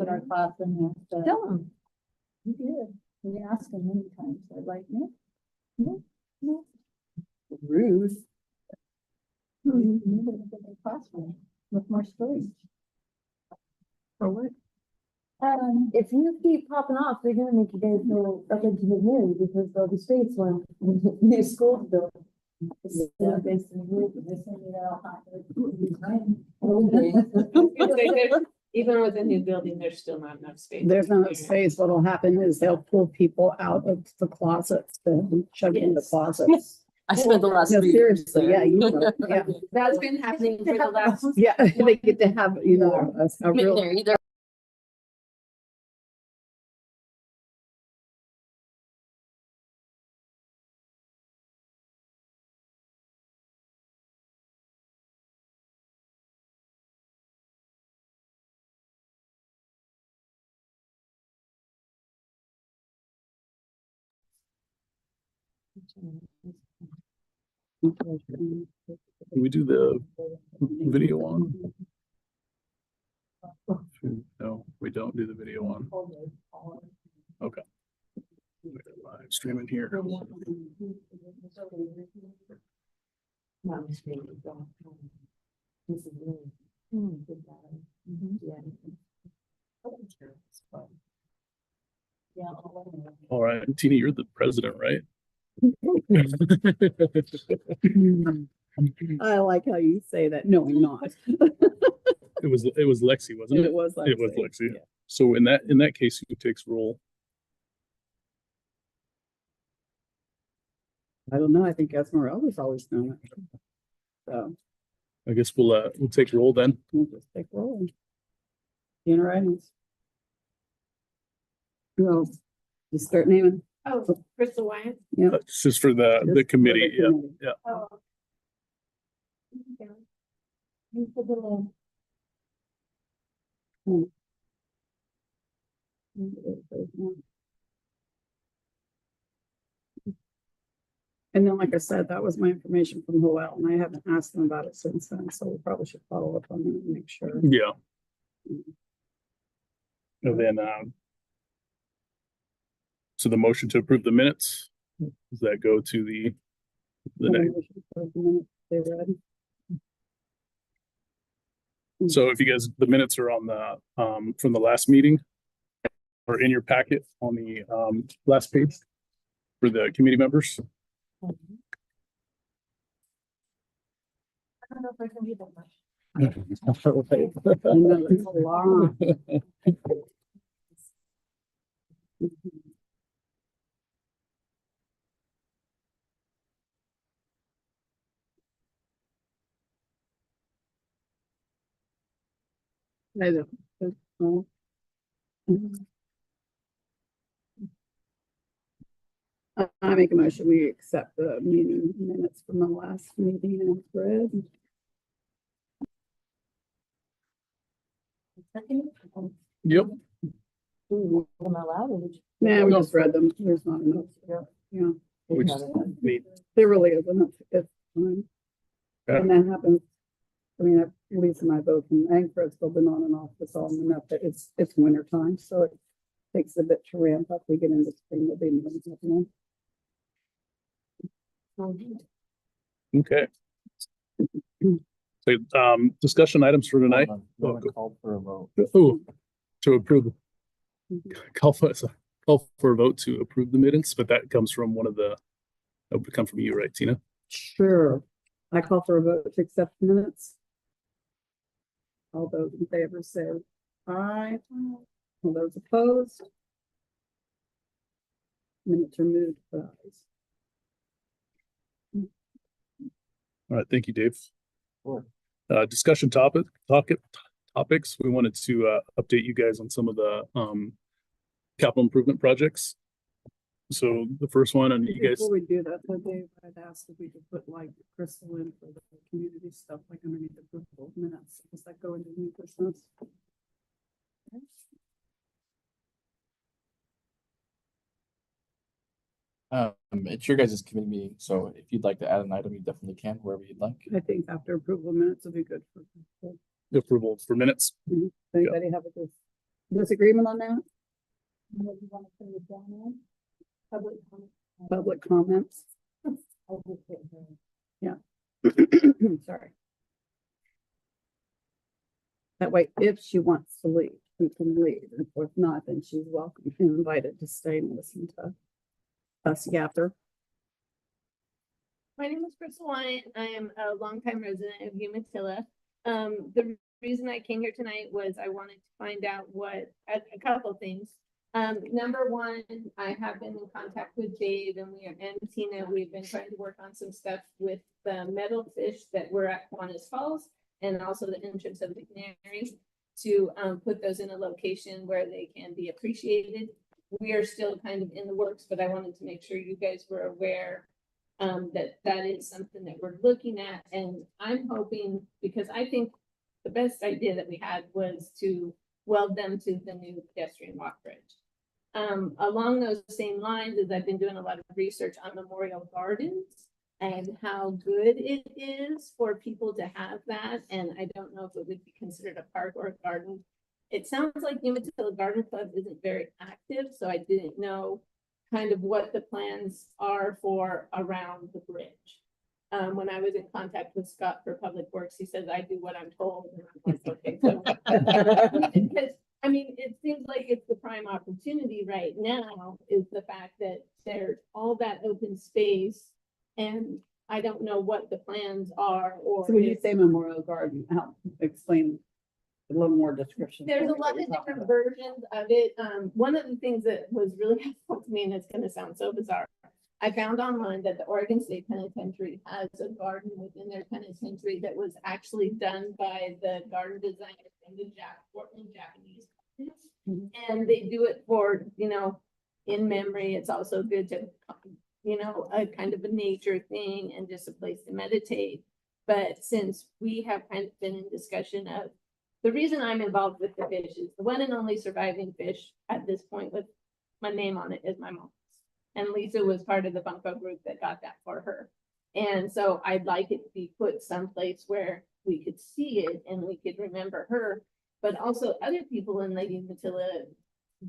put our class in there. So Tell them. he did. We asked him many times. They're like, no, no, no. Rude. We need a bigger classroom with more storage. For what? If you keep popping off, they're gonna make you guys go up into the moon because there'll be space when new school's built. Yeah, based in the group, and they send me that all Even with a new building, there's still not enough space. There's not enough space. What'll happen is they'll pull people out of the closets, and shove them in the Yes. closets. I spent the last No, 3 years seriously, yeah, you know, yeah, That's been happening for the last. yeah, they get to have, you know, a real. there. Either Can we do the video on? No, we don't do the video on. Okay. Live streaming here. All right, Tina, you're the president, right? I like how you say that. No, I'm not. It was Lexi, wasn't It it? was like. It was Lexi. So in that case, who takes roll? I don't know. I think Esmeralda's always done it. So I guess we'll take roll then. we'll just take rolling. In writings. Well, just start naming. Oh, Crystal Wyatt. Yeah. It's just for the committee, yeah. Yeah. Oh. You put the little- And then, like I said, that was my information from Joel, and I haven't asked them about it since then, so we probably should follow up on it and make sure. Yeah. And then, so the motion to approve the minutes, does that go to the next? They read. So if you guys, the minutes are on the, from the last meeting or in your packet on the, last page for the committee members. I don't know if I can do that much. I know, it's a lot. I don't. I make a motion, we accept the meeting minutes from the last meeting and read. Yep. am I allowed or would you? Yeah, we just read them. There's not enough. Yeah, We just need, there really isn't. It's fine. Yeah. And that happens. I mean, Lisa and I both, and Fred's still been on and off this all enough that it's winter time, so it takes a bit to ramp up. We get into spring, there'll be more happening. okay. So, discussion items for tonight. Called for a vote. Oh, to approve. Call for a vote to approve the minutes, but that comes from one of the, that would come from you, right, Tina? Sure. I call for a vote to accept the minutes. All those in favor say aye. All those opposed. Minutes are moved to ayes. All right, thank you, Dave. Sure. Discussion topics. We wanted to update you guys on some of the capital improvement projects. So the first one, and you guys, Before we do that, though, Dave, I'd asked if we could put like Crystal in for the community stuff, like underneath the approval minutes. Does that go into new business? It's your guys' committee meeting, so if you'd like to add an item, you definitely can, wherever you'd like. I think after approval minutes would be good for people. approval for minutes. Anybody have a good disagreement on that? What do you wanna put it down on? Public comment. Public comments? I'll just put her. Sorry. That way, if she wants to leave, she can leave. And if not, then she's welcome and invited to stay and listen to us gather. My name is Crystal Wyatt. I am a longtime resident of Umatilla. The reason I came here tonight was I wanted to find out a couple things. Number one, I have been in contact with Dave and and Tina. We've been trying to work on some stuff with the metal fish that were at Kiwanis Falls and also the entrance of the cannery to put those in a location where they can be appreciated. We are still kind of in the works, but I wanted to make sure you guys were aware that is something that we're looking at. And I'm hoping, because I think the best idea that we had was to weld them to the new pedestrian walk bridge. Along those same lines, as I've been doing a lot of research on Memorial Gardens and how good it is for people to have that. And I don't know if it would be considered a park or a garden. It sounds like Umatilla Garden Club isn't very active, so I didn't know kind of what the plans are for around the bridge. When I was in contact with Scott for Public Works, he says, I do what I'm told. And I'm like, okay, so. Because, I mean, it seems like it's the prime opportunity right now is the fact that there's all that open space and I don't know what the plans are or. So when you if- say Memorial Garden, help explain a little more description. There's a for lot what of you're talking different about. versions of it. One of the things that was really helpful to me, and it's gonna sound so bizarre, I found online that the Oregon State Penitentiary has a garden within their penitentiary that was actually done by the garden designer from the Portland Japanese. Mhm. And they do it for, in memory. It's also good to, a kind of a nature thing and just a place to meditate. But since we have kind of been in discussion of the reason I'm involved with the fish is the one and only surviving fish at this point with my name on it is my mom's. And Lisa was part of the Bunko group that got that for her. And so I'd like it to be put someplace where we could see it and we could remember her, but also other people in the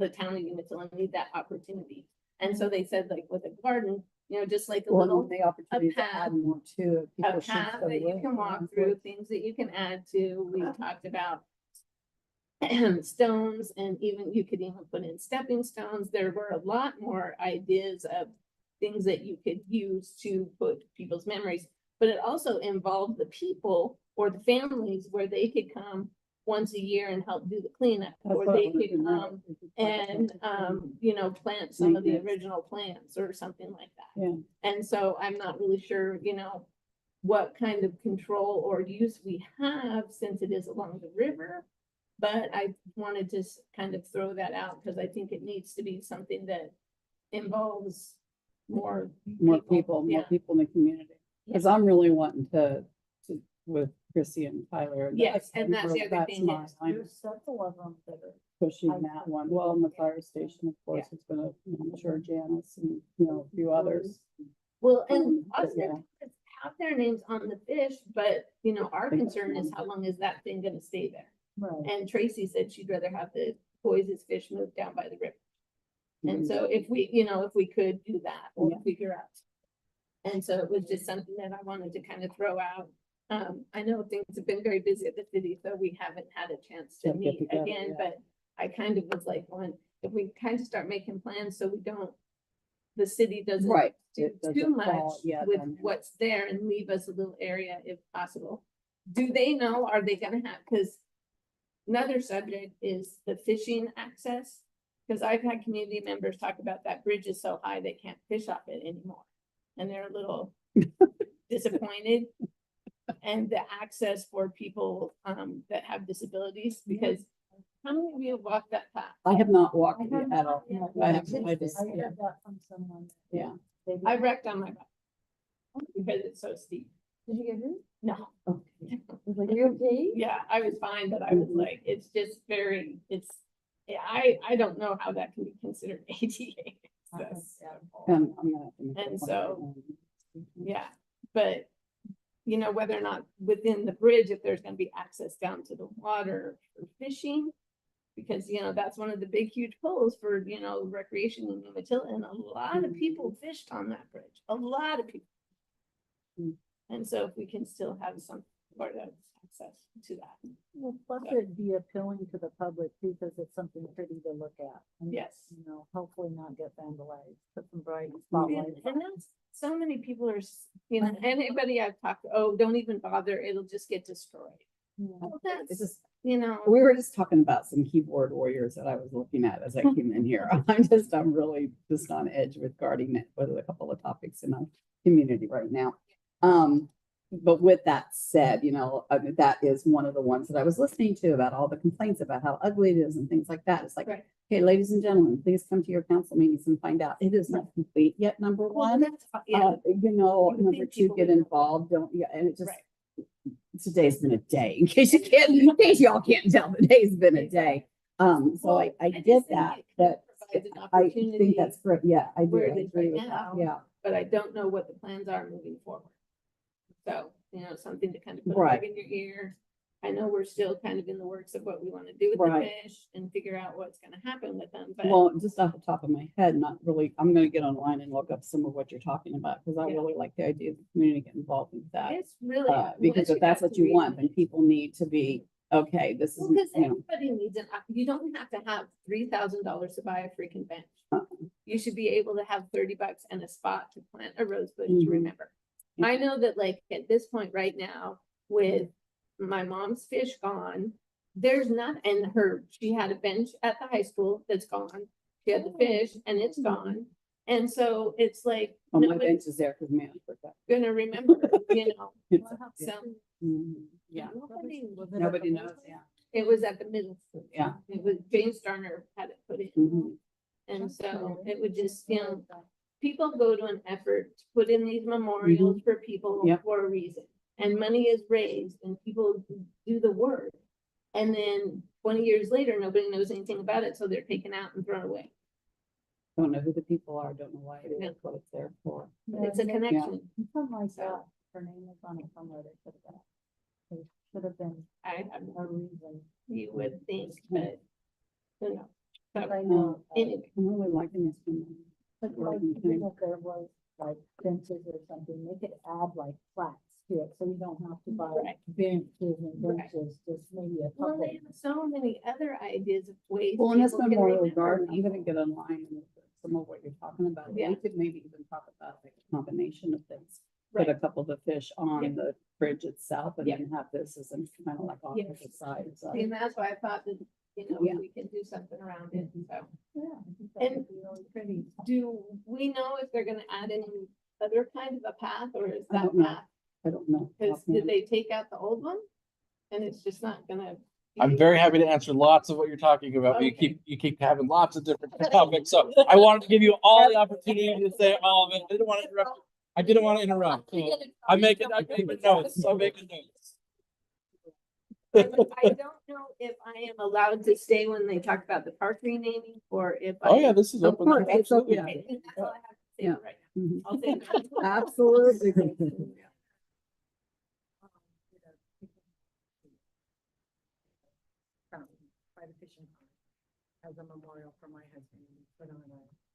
town of Umatilla need that opportunity. And so they said like with a garden, just like a Well, little the opportunity to path- add more to it. a people should path go that you with, can walk yeah. through, things that you can add to. We talked about stones and even you could even put in stepping stones. There were a lot more ideas of things that you could use to put people's memories, but it also involved the people or the families where they could come once a year and help do the cleanup, That's or what they I'm could looking at. come and plant some of the Maintenance. original plants or something like that. Yeah. And so I'm not really sure, what kind of control or use we have since it is along the river. But I wanted to kind of throw that out because I think it needs to be something that involves more More people in Yeah. the community. Cause I'm really wanting to with Chrissy and Tyler. Yes, and that's the other that's thing my- is I'm There's several of them that are. pushing I- that one. Well, in the fire station, of course, it's gonna, I'm sure Janice and, a few others. Well, and But us yeah. have their names on the fish, but our Think concern is how long is that thing gonna stay there? Right. And Tracy said she'd rather have the Boys' fish moved down by the river. And so if we could do that or Yeah. figure out. And so it was just something that I wanted to kind of throw out. I know things have been very busy at the city, so we haven't had a chance to To get meet together, again, yeah. but I kind of was like, if we kind of start making plans so the city doesn't Right. do It too doesn't much fall- yeah, with then- what's there and leave us a little area if possible. Do they know, are they gonna have, because another subject is the fishing access. Because I've had community members talk about that bridge is so high, they can't fish off it anymore. And they're a little disappointed. And the access for people that have disabilities, because how many of you have walked that path? I have not walked I it have yet at all. not yet. I have, I just, I yeah, heard that from someone. yeah. They I did- wrecked on my bike. Because it's so steep. Did you get hurt? No, Okay. I was like, are you okay? yeah, I was fine, but I was like, it's just yeah, I don't know how that can be considered ADA. access. And I'm gonna have to make that And one so- right now. Yeah, but whether or not within the bridge, if there's gonna be access down to the water for fishing. Because, you know, that's one of the big, huge pulls for, you know, recreation in Umatilla, and a lot of people fished on that bridge, a lot of people. Mm. And so if we can still have some sort of access to that, Well, plus it'd be appealing to the public too, because it's something pretty to look at. and, yes. You know, hopefully not get vandalized, put some bright And spotlights. and that's, so many people are, you know, anybody I've talked to, oh, don't even bother, it'll just get destroyed. Well, It's that's, just, you know, we were just talking about some keyboard warriors that I was looking at as I came in here. I'm really just on edge with guarding it with a couple of topics in our community right now. But with that said, you know, that is one of the ones that I was listening to about all the complaints about how ugly it is and things like that. It's like, Right. okay, ladies and gentlemen, please come to your council meetings and find out. It is not complete yet, number well, one. that's, yeah, You know, You would number think two, people get would know. involved, don't, yeah, and it just, right. today's been a day, in case you can't, in case y'all can't tell, the day's been a day. So I just get think that, it kind of that, provides an I opportunity think that's great, yeah, I do, where I it is agree right with that, now. yeah. But I don't know what the plans are moving forward. So, you know, something to kind of put a Right. bug in your ear. I know we're still kind of in the works of what we want to do with the Right. fish and figure out what's gonna happen with them, but. Well, just off the top of my head, not really, I'm gonna get online and look up some of what you're talking about, because I Yeah. really like the idea of the community getting involved with that. It's really. Because once if that's get what to you want, then reading it- people need to be, okay, this is, Well, because you know, everybody needs an, you don't have to have $3,000 to buy a freaking bench. Uh-uh. You should be able to have $30 and a spot to plant a rose bush to Mhm. remember. I know that like at this point right now, with my mom's fish gone, there's not, and she had a bench at the high school that's gone. She had the fish and it's gone. And so it's like, oh, my nobody's bench is there, because man, I forgot. gonna remember, you know, It's- so. Yeah, Nobody, nobody knows, yeah. it was at the middle school. Yeah. It was, James Starner had it put in. Mhm. And so it would just, you know, people go to an effort to put in these memorials for people Yep. for a reason. And money is raised and people do the work. And then 20 years later, nobody knows anything about it, so they're taken out and thrown away. Don't know who the people are, don't know why it Yeah. is, what it's there for. But it's a connection. Something like that, her name was on it somewhere, they could have been. It should have been I have, a reason. you would think, but, you know. But I So, know, anyway, I'm really liking this one. but like, even if there was like benches or something, they could add like plaques to it, so you don't have to buy Right. benches and Right. benches, just maybe a well, couple. they have so many other ideas of ways. Well, and this people can Memorial remember Garden, I'm people. gonna get online and look at some of what you're talking about. Yeah. We could maybe even talk about like a combination of things. Put Right. a couple of the fish on Yeah. the bridge itself and Yeah. then have this as a kind of like off Yeah. to the side. So, See, and that's why I thought that, you know, Yeah. we can do something around it, so. Yeah, I think that And- would be really pretty. Do we know if they're gonna add any other kind of a path, or is I that don't know. path? I don't know. Cause did offhand. they take out the old one? And it's just not gonna. I'm very happy to answer lots of what you're talking about. but Okay. You keep having lots of different topics. So I wanted to give you all the opportunity to say all of it. I didn't want to interrupt. I didn't want to interrupt. So I'm making notes. I'm making notes. I don't know if I am allowed to stay when they talk about the park renaming, or if. I Oh, yeah, this is Of open. course, it's open. Absolutely. Okay, and that's all I have to say Yeah. for right Mhm. now. I'll say that. Absolutely. Private fishing pond as a memorial for my husband.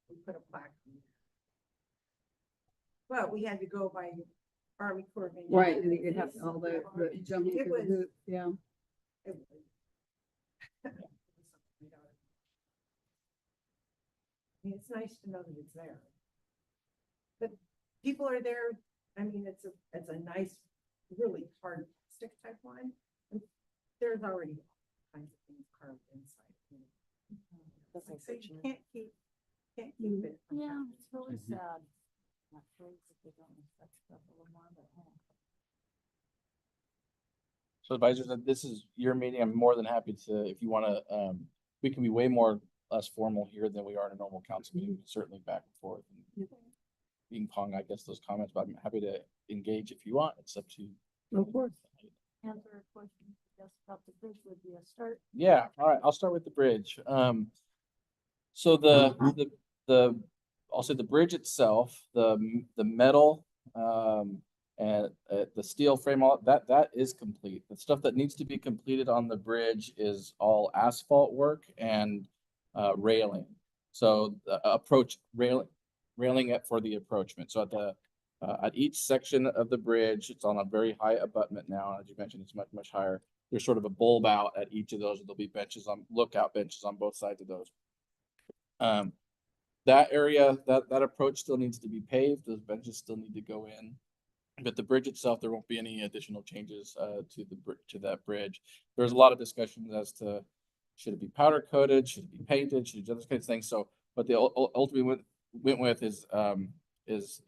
We put a plaque. on there. But we had to go by Army Corps of Engineers. Right, and you have all the jumping It through the was- hoops, yeah. it was- I mean, it's nice to know that it's there. But people are there, I mean, it's a nice, really hard stick type line. And there's already all kinds of things carved inside. you know. That's Like, so you unfortunate. can't keep it. Yeah, it's really Mhm. sad. Not sure if they don't respect stuff a little more, but. So advisors, this is your meeting. I'm more than happy to, if you want to, we can be way more less formal here than we are in a normal council meeting, certainly back and forth. And ping pong, I guess, those comments, but I'm happy to engage if you want. It's up to you. Of course. Answer a question, just about the bridge would be a start. Yeah, all right, I'll start with the bridge. So I'll say the bridge itself, the metal, And the steel frame, all that is complete. The stuff that needs to be completed on the bridge is all asphalt work and railing. So railing it for the approachment. So at each section of the bridge, it's on a very high abutment now. As you mentioned, it's much higher. There's sort of a bulb out at each of those. There'll be lookout benches on both sides of those. That area, that approach still needs to be paved. Those benches still need to go in. But the bridge itself, there won't be any additional changes to that bridge. There's a lot of discussions as to should it be powder coated, should it be painted, should it do those kinds of things. So, but the ultimately went with is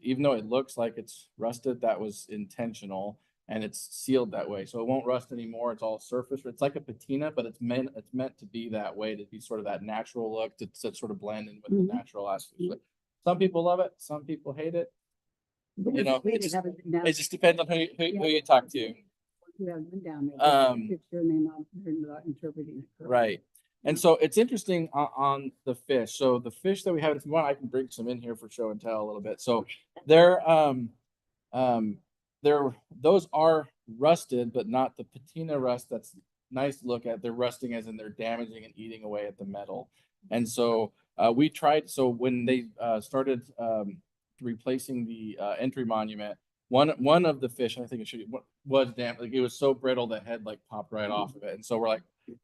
even though it looks like it's rusted, that was intentional and it's sealed that way, so it won't rust anymore. It's all surface. It's like a patina, but it's meant to be that way, to be sort of that natural look to sort of blend in with the natural aspects. But some people love it, some people hate it. You know, it just depends on who you talk to. You haven't been down there. Picture and they're not interpreting it correctly. Right. And so it's interesting on the fish. So the fish that we have, if you want, I can bring some in here for show and tell a little bit. So those are rusted, but not the patina rust that's nice to look at. They're rusting as in they're damaging and eating away at the metal. And so we tried, so when they started replacing the entry monument, one of the fish, I think it should was damn, like it was so brittle the head like popped right off of it. And so we're like,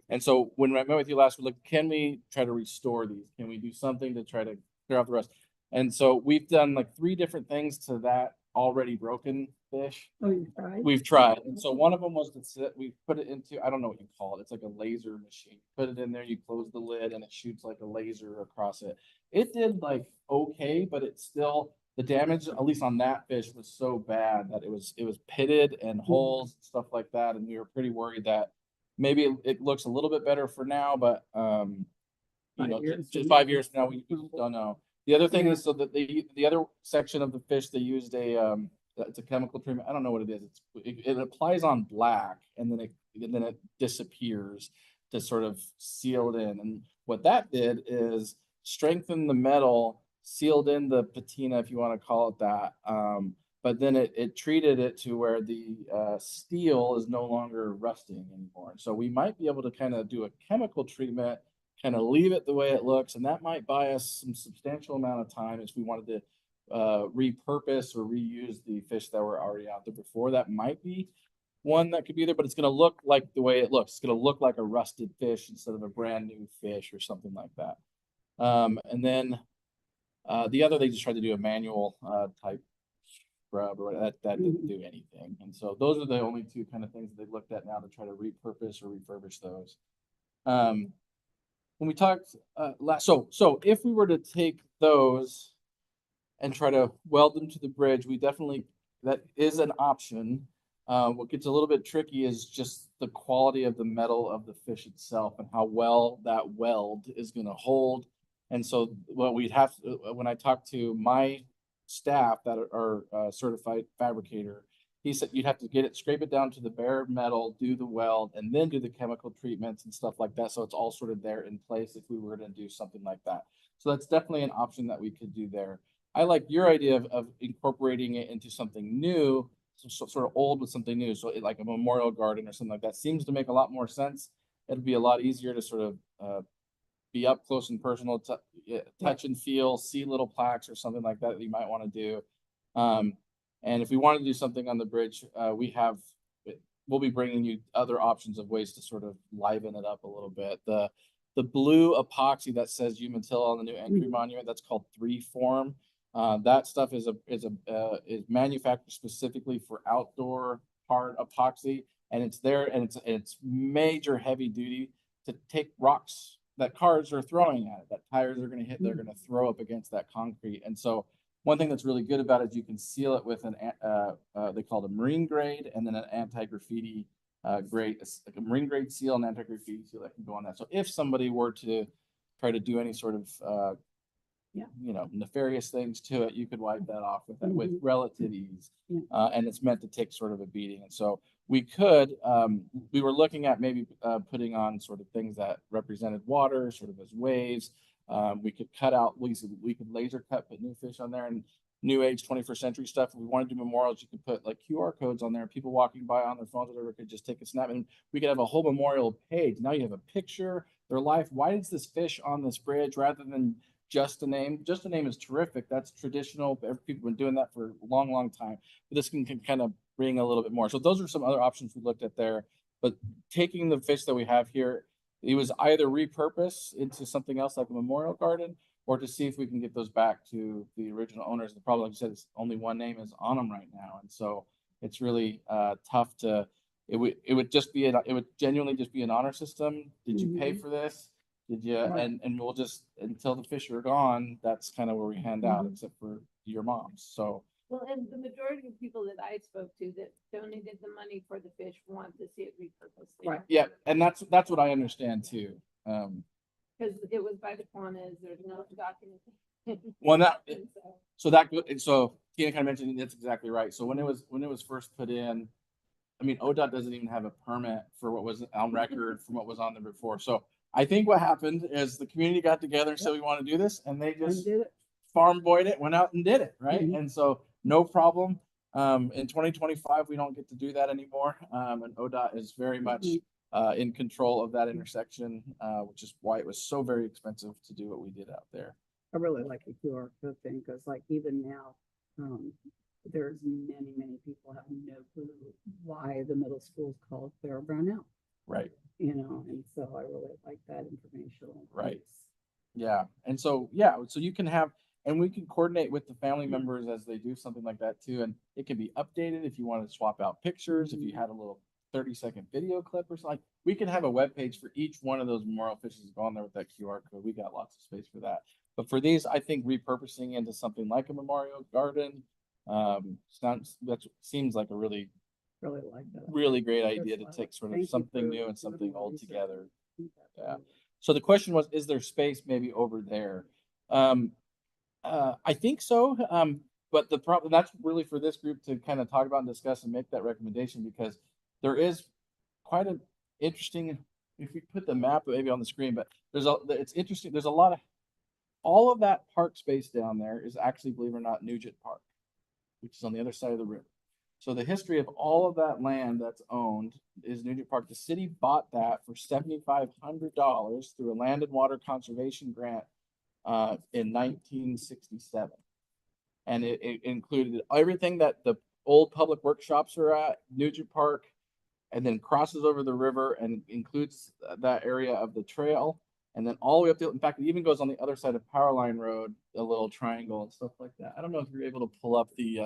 and so when I met with you last week, look, can we try to restore these? Can we do something to try to clear off the rust? And so we've done like 3 different things to that already broken fish. Oh, you tried? We've tried. And so one of them was we put it into, I don't know what you call it. It's like a laser machine. Put it in there, you close the lid and it shoots like a laser across it. It did like okay, but it's still, the damage, at least on that fish, was so bad that it was pitted and holes, stuff like that. And we were pretty worried that maybe it looks a little bit better for now, but you know, just 5 years from now, we just don't know. The other thing is, so that the other section of the fish, they used it's a chemical treatment. I don't know what it is. It applies on black and then it disappears to sort of seal it in. And what that did is strengthen the metal, sealed in the patina, if you want to call it that. But then it treated it to where the steel is no longer rusting anymore. So we might be able to kind of do a chemical treatment, kind of leave it the way it looks, and that might buy us some substantial amount of time if we wanted to repurpose or reuse the fish that were already out there before. That might be one that could be there, but it's going to look like the way it looks. It's going to look like a rusted fish instead of a brand new fish or something like that. And then the other, they just tried to do a manual type scrub, or that didn't do anything. And so those are the only 2 kind of things that they've looked at now to try to repurpose or refurbish those. When we talked last, so if we were to take those and try to weld them to the bridge, that is an option. What gets a little bit tricky is just the quality of the metal of the fish itself and how well that weld is going to hold. And so what we'd have to, when I talked to my staff that are certified fabricator, he said you'd have to scrape it down to the bare metal, do the weld, and then do the chemical treatments and stuff like that. So it's all sort of there in place if we were to do something like that. So that's definitely an option that we could do there. I like your idea of incorporating it into something new, so sort of old with something new. So like a memorial garden or something like that seems to make a lot more sense. It'd be a lot easier to sort of be up close and personal, touch and feel, see little plaques or something like that you might want to do. And if we want to do something on the bridge, we'll be bringing you other options of ways to sort of liven it up a little bit. The blue epoxy that says Umatilla on the new entry monument, that's called 3Form. That stuff is manufactured specifically for outdoor hard epoxy, and it's there, and it's major heavy duty to take rocks that cars are throwing at it, that tires are going to hit, they're going to throw up against that concrete. And so one thing that's really good about it is you can seal it with they call it a marine grade and then an anti-graffiti grade, like a marine grade seal and anti-graffiti seal that can go on that. So if somebody were to try to do any sort of nefarious things to it, you could wipe that off with relative ease. And it's meant to take sort of a beating. And so we were looking at maybe putting on sort of things that represented water, sort of as waves. We could cut out, we could laser cut, put new fish on there. And new age 21st century stuff. If we want to do memorials, you could put like QR codes on there. People walking by on their phones or whatever could just take a snap, and we could have a whole memorial page. Now you have a picture, their life. Why is this fish on this bridge rather than just a name? Just a name is terrific. That's traditional. People have been doing that for a long, long time. But this can kind of bring a little bit more. So those are some other options we looked at there. But taking the fish that we have here, it was either repurpose into something else like a memorial garden, or to see if we can get those back to the original owners. The problem, like you said, is only one name is on them right now. And so it's really tough to, it would just be, it would genuinely just be an honor system. Did you pay for this? Did you, Right. and we'll just, until the fish are gone, that's kind of where we hand out, except for your moms. So, Well, and the majority of people that I spoke to that donated the money for the fish want to see it repurposed. They Right. don't yeah, want it- and that's what I understand too. Cause it was by the Quanas, there's no documentation. Well, that, And so- so that, and so Tina kind of mentioned, that's exactly right. So when it was first put in, I mean, ODOT doesn't even have a permit for what was on record from what was on there before. So I think what happened is the community got together and said, we want to do this, and they And just did it. farm boyed it, went out and did it, right? Mhm. And so no problem. In 2025, we don't get to do that anymore. And ODOT is very much in control of that intersection, which is why it was so very expensive to do what we did out there. I really like the QR code thing, because like even now, there's many people have no clue why the middle school is called Clara Brownell, Right. and so I really like that informational. Right. piece. Yeah. And so, yeah, so you can have, and we can coordinate with the family members as they do something like that too. And it can be updated if you want to swap out pictures, if you had a little 30-second video clip or something. We can have a web page for each one of those memorial fishes go on there with that QR code. We got lots of space for that. But for these, I think repurposing into something like a memorial garden, seems like a really, Really like that. really great That's idea to why I take sort thank of you something for new and something doing all old research. together. I think that's Yeah. really- So the question was, is there space maybe over there? I think so. But the problem, that's really for this group to kind of talk about and discuss and make that recommendation, because there is quite an interesting, if we put the map maybe on the screen, but it's interesting. There's a lot of, all of that park space down there is actually, believe it or not, Nugent Park, which is on the other side of the river. So the history of all of that land that's owned is Nugent Park. The city bought that for $7,500 through a land and water conservation grant in 1967. And it included everything that the old public workshops are at, Nugent Park, and then crosses over the river and includes that area of the trail. And then all the way up to, in fact, it even goes on the other side of Powerline Road, a little triangle and stuff like that. I don't know if you're able to pull up the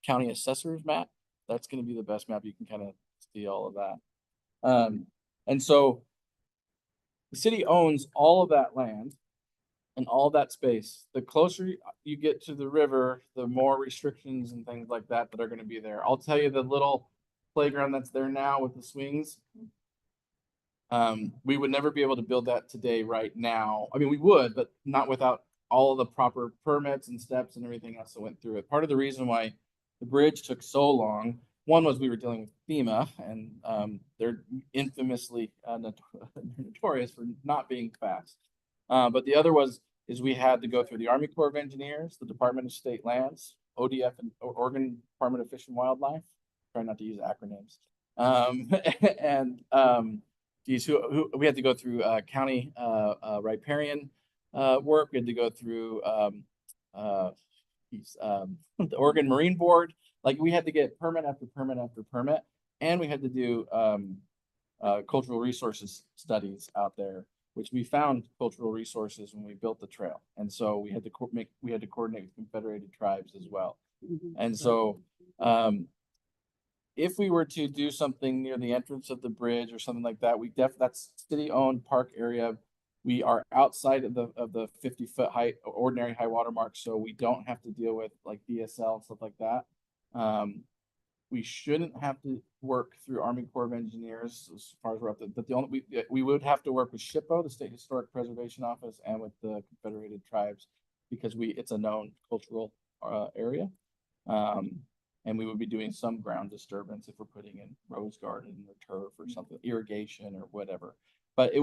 county assessor's map. That's going to be the best map. You can kind of see all of that. And so the city owns all of that land and all that space. The closer you get to the river, the more restrictions and things like that are going to be there. I'll tell you, the little playground that's there now with the swings, we would never be able to build that today right now. I mean, we would, but not without all of the proper permits and steps and everything else that went through it. Part of the reason why the bridge took so long, one was we were dealing with FEMA, and they're infamously notorious for not being fast. But the other is we had to go through the Army Corps of Engineers, the Department of State Lands, ODF, and Oregon Department of Fish and Wildlife. Try not to use acronyms. And who we had to go through county riparian work. We had to go through the Oregon Marine Board. Like, we had to get permit after permit after permit, and we had to do cultural resources studies out there, which we found cultural resources when we built the trail. And so we had to coordinate with Confederated Tribes as well. And so if we were to do something near the entrance of the bridge or something like that, that's city-owned park area. We are outside of the 50-foot height, ordinary high water mark, so we don't have to deal with like DSL and stuff like that. We shouldn't have to work through Army Corps of Engineers as far as we're up to, but we would have to work with SHPO, the State Historic Preservation Office, and with the Confederated Tribes, because it's a known cultural area. And we would be doing some ground disturbance if we're putting in rose garden or turf or something, irrigation or whatever. But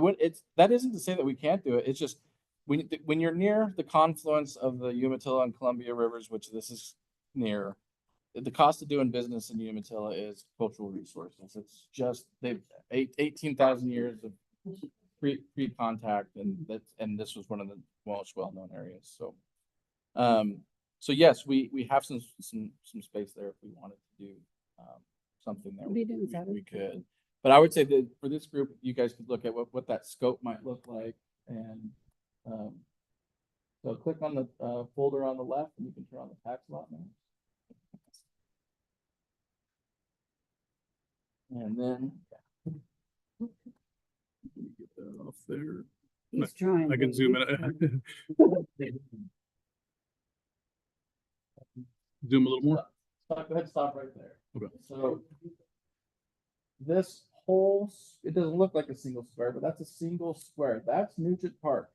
that isn't to say that we can't do it. It's just, when you're near the confluence of the Umatilla and Columbia rivers, which this is near, the cost of doing business in Umatilla is cultural resources. It's just, they've 18,000 years of pre-contact, and this was one of the most well-known areas. So, so yes, we have some space there if we wanted to do, something there. We didn't set We it. could, but I would say that for this group, you guys could look at what that scope might look like, and, so click on the, folder on the left, and you can turn on the tax lot now. And then, Get that off there. He's trying. I can to- zoom in. Zoom a little more. stop, go ahead, stop right there. Okay. So this whole, it doesn't look like a single square, but that's a single square. That's Nugent Park.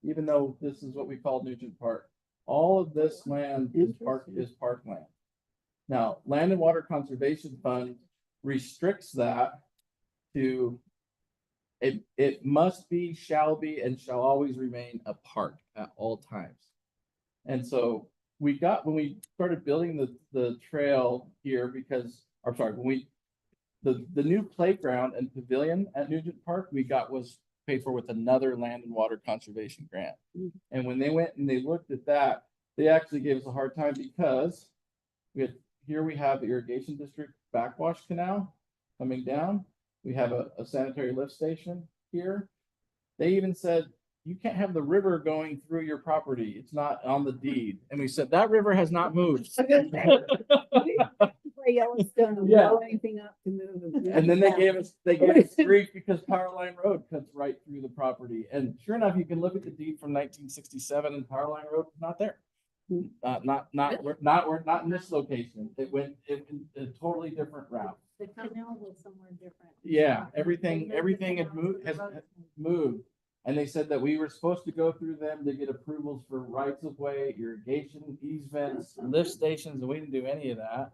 Even though this is what we call Nugent Park, all of this land is parkland. Now, Land and Water Conservation Fund restricts that to it must be, shall be, and shall always remain a park at all times. And so we got, when we started building the trail here, because, I'm sorry, when the new playground and pavilion at Nugent Park, we got was paid for with another Land and Water Conservation grant. And when they went and they looked at that, they actually gave us a hard time because here we have the irrigation district backwash canal coming down. We have a sanitary lift station here. They even said, you can't have the river going through your property. It's not on the deed. And we said, that river has not moved. Yellowstone and Yeah. blow anything up to move. And then they gave us grief because Powerline Road cuts right through the property. And sure enough, you can look at the deed from 1967 and Powerline Road is not there. Not in this location. It went in a totally different route. The canal was somewhere different. Yeah, everything has moved. And they said that we were supposed to go through them to get approvals for rights of way, irrigation, easements, lift stations, and we didn't do any of that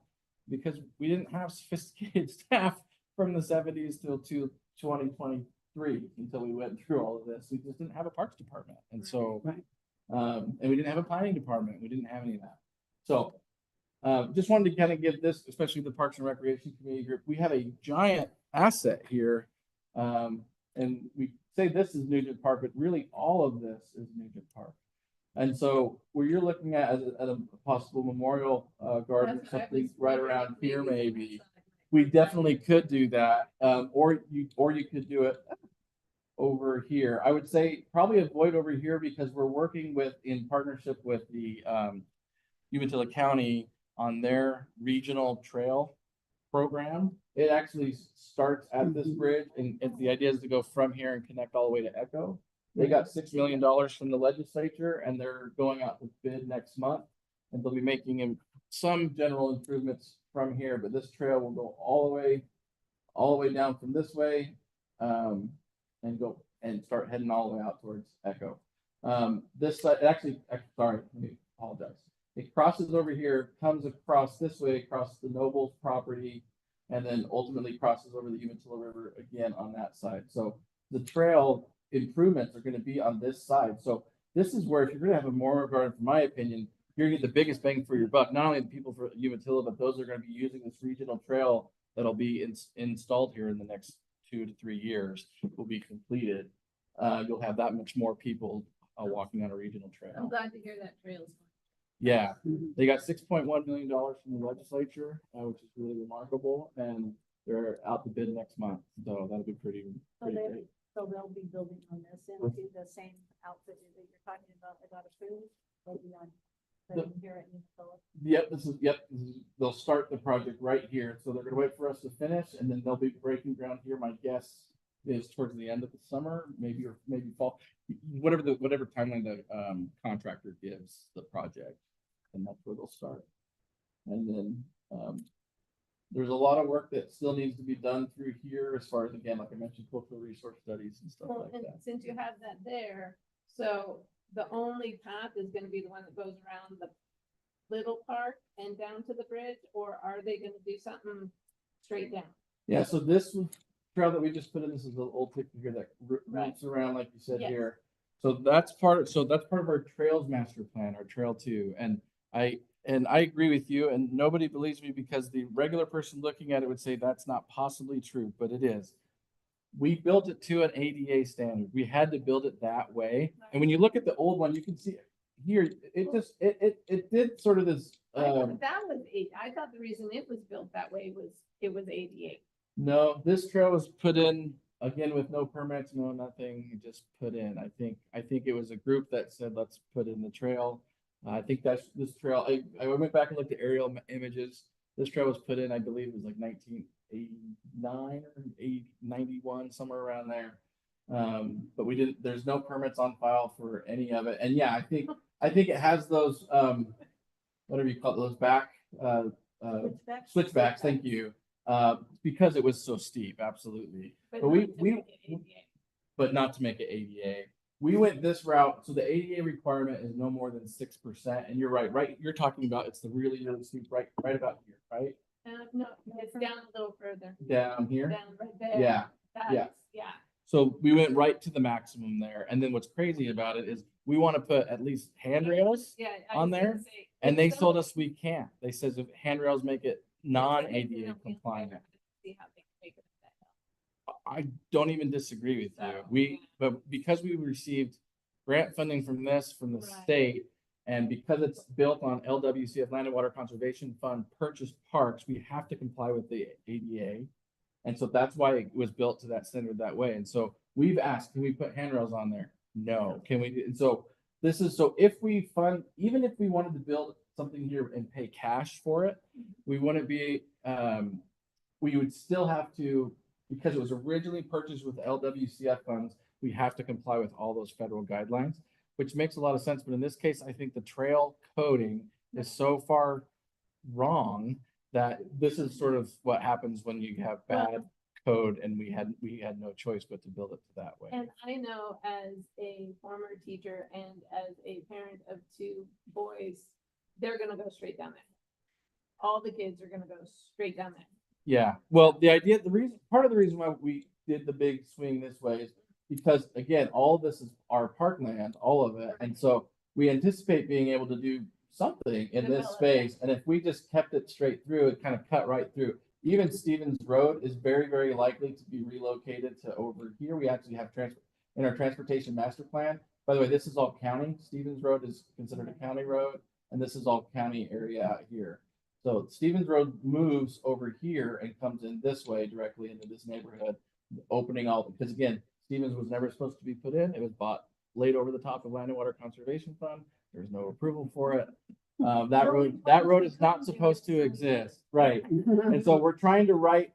because we didn't have sophisticated staff from the 70s till 2023 until we went through all of this. We just didn't have a parks department. And so, Right. and we didn't have a planning department. We didn't have any of that. So, just wanted to kind of give this, especially the Parks and Recreation Committee group, we have a giant asset here. And we say this is Nugent Park, but really all of this is Nugent Park. And so where you're looking at as a possible memorial garden or something right around here, maybe, we definitely could do that. Or you could do it over here. I would say probably avoid over here because we're working in partnership with the Umatilla County on their regional trail program. It actually starts at this bridge, and the idea is to go from here and connect all the way to Echo. They got $6 million from the legislature, and they're going out to bid next month. And they'll be making some general improvements from here, but this trail will go all the way down from this way, and go and start heading all the way out towards Echo. This side, actually, sorry, let me apologize. It crosses over here, comes across this way, across the Nobles property, and then ultimately crosses over the Umatilla River again on that side. So the trail improvements are going to be on this side. So this is where, if you're going to have a memorial garden, from my opinion, you're going to get the biggest bang for your buck. Not only the people for Umatilla, but those are going to be using this regional trail that'll be installed here in the next 2 to 3 years will be completed. You'll have that much more people walking on a regional trail. I'm glad to hear that trail's. Yeah, they got $6.1 million from the legislature, which is really remarkable, and they're out to bid next month, so that'll be pretty great. So they'll be building on this into the same outfit that you're talking about, approved, they'll be on. Here at Umatilla. They'll start the project right here, so they're gonna wait for us to finish, and then they'll be breaking ground here. My guess is towards the end of the summer, maybe fall, whatever timeline the contractor gives the project, and that's where they'll start. And then there's a lot of work that still needs to be done through here as far as, again, like I mentioned, cultural resource studies and stuff Well, like and that. since you have that there, so the only path is gonna be the one that goes around the little park and down to the bridge, or are they gonna do something straight down? Yeah, so this trail that we just put in, this is the old picture here that Right. roots around, like you said Yes. here. So that's part of our trails master plan, our trail two. And I agree with you, and nobody believes me because the regular person looking at it would say that's not possibly true, but it is. We built it to an ADA standard. We had to build it that way. And when you look at the old one, you can see here, it did sort of this, I thought that was I thought the reason it was built that way was it was ADA. no, this trail was put in again with no permits, no nothing, just put in. I think it was a group that said, let's put in the trail. I think that's this trail. I went back and looked at aerial images. This trail was put in, I believe it was like 1989 or 91, somewhere around there. But we didn't, there's no permits on file for any of it. And yeah, I think it has those, whatever you call it, those back, switchbacks, thank you. Because it was so steep, absolutely. But not to make it ADA. but not to make it ADA. We went this route, so the ADA requirement is no more than 6%. And you're right, you're talking about, it's the really steep, right about here, right? No, it's down a little further. Down here? Down right there. Yeah, yeah. Yeah. So we went right to the maximum there. And then what's crazy about it is we want to put at least handrails, Yeah. on there, and they told us we can't. They says if handrails make it non-ADA compliant. See how they can make it that help. I don't even disagree with you. But because we received grant funding from the Right. state, and because it's built on LWCF, Land and Water Conservation Fund purchased parks, we have to comply with the ADA. And so that's why it was built to that standard that way. And so we've asked, can we put handrails on there? No. Can we? And so if we fund, even if we wanted to build something here and pay cash for it, we wouldn't be, we would still have to, because it was originally purchased with LWCF funds, we have to comply with all those federal guidelines, which makes a lot of sense. But in this case, I think the trail coding is so far wrong that this is sort of what happens when you have bad code, and we had no choice but to build it that way. And I know as a former teacher and as a parent of 2 boys, they're gonna go straight down there. All the kids are gonna go straight down there. Yeah, well, part of the reason why we did the big swing this way is because, again, all of this is our parkland, all of it. And so we anticipate being able to do something in this Develop, space. And if we just kept it straight through, it kind of cut right through. Even Stevens Road is very, very likely to be relocated to over here. We actually have in our transportation master plan. By the way, this is all county. Stevens Road is considered a county road, and this is all county area out here. So Stevens Road moves over here and comes in this way directly into this neighborhood, opening all, because again, Stevens was never supposed to be put in. It was bought laid over the top of Land and Water Conservation Fund. There's no approval for it. That road is not supposed to exist, right? And so we're trying to right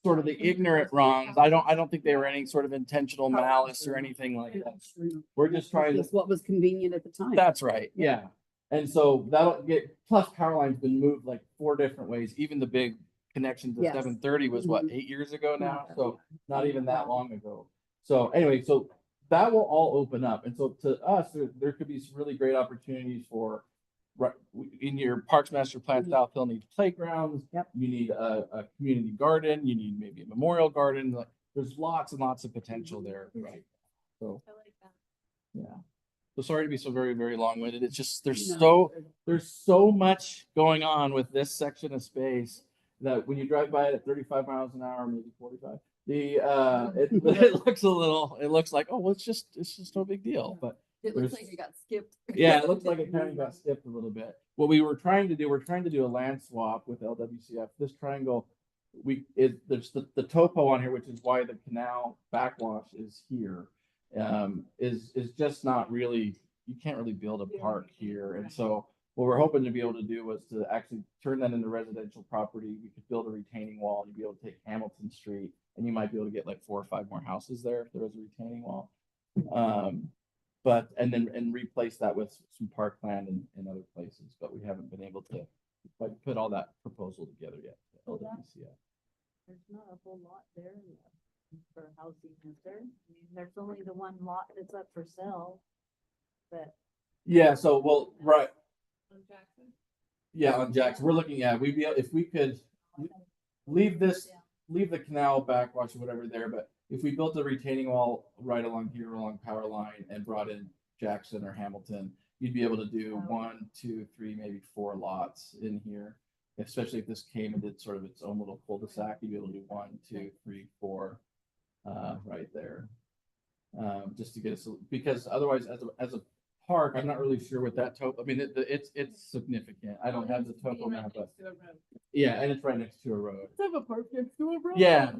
sort of the ignorant wrongs. I don't think they were any sort of intentional malice or anything like that. We're just trying to. Just what was convenient at the time. That's right, yeah. And so that'll get, plus power line's been moved like 4 different ways. Even the big connection to Yes. 730 was what, Mhm. 8 years ago now? Not that So long. not even that long ago. So anyway, so that will all open up. And so to us, there could be some really great opportunities for, right, in your Parks Master Plan, South Hill needs playgrounds. Yep. You need a community garden, you need maybe a memorial garden. Like, there's lots and lots of potential there, right? So, I like that. yeah. So sorry to be so very, very long-winded. It's just, there's No. there's so much going on with this section of space that when you drive by it at 35 miles an hour, maybe 45, it looks like, oh, well, it's just no big deal. But It looks like it got skipped. yeah, it looks like it kind of got skipped a little bit. What we were trying to do a land swap with LWCF. This triangle, there's the topo on here, which is why the canal backwash is here. Is just not really, you can't really build a park here. And so what we're hoping to be able to do was to actually turn that into residential property. We could build a retaining wall, and you'd be able to take Hamilton Street, and you might be able to get like 4 or 5 more houses there if there was a retaining wall. And replace that with some parkland in other places, but we haven't been able to like put all that proposal together yet. LWCF. There's not a whole lot there for housing, is there? I mean, there's only the one lot that's up for sale. But Yeah, so well, right. On Jackson. Yeah, on Jackson, we're looking at, if we could leave the canal backwash or whatever there, but if we built a retaining wall right along here, along power line and brought in Jackson or Hamilton, you'd be able to do 1, 2, 3, maybe 4 lots in here. Especially if this came and did sort of its own little cul-de-sac, you'd be able to do 1, 2, 3, 4, right there. Just to get us, because otherwise as a park, I'm not really sure what that I mean, it's significant. I don't have the topo map, but yeah, and it's right next to a road. Have a park next to a road. Yeah,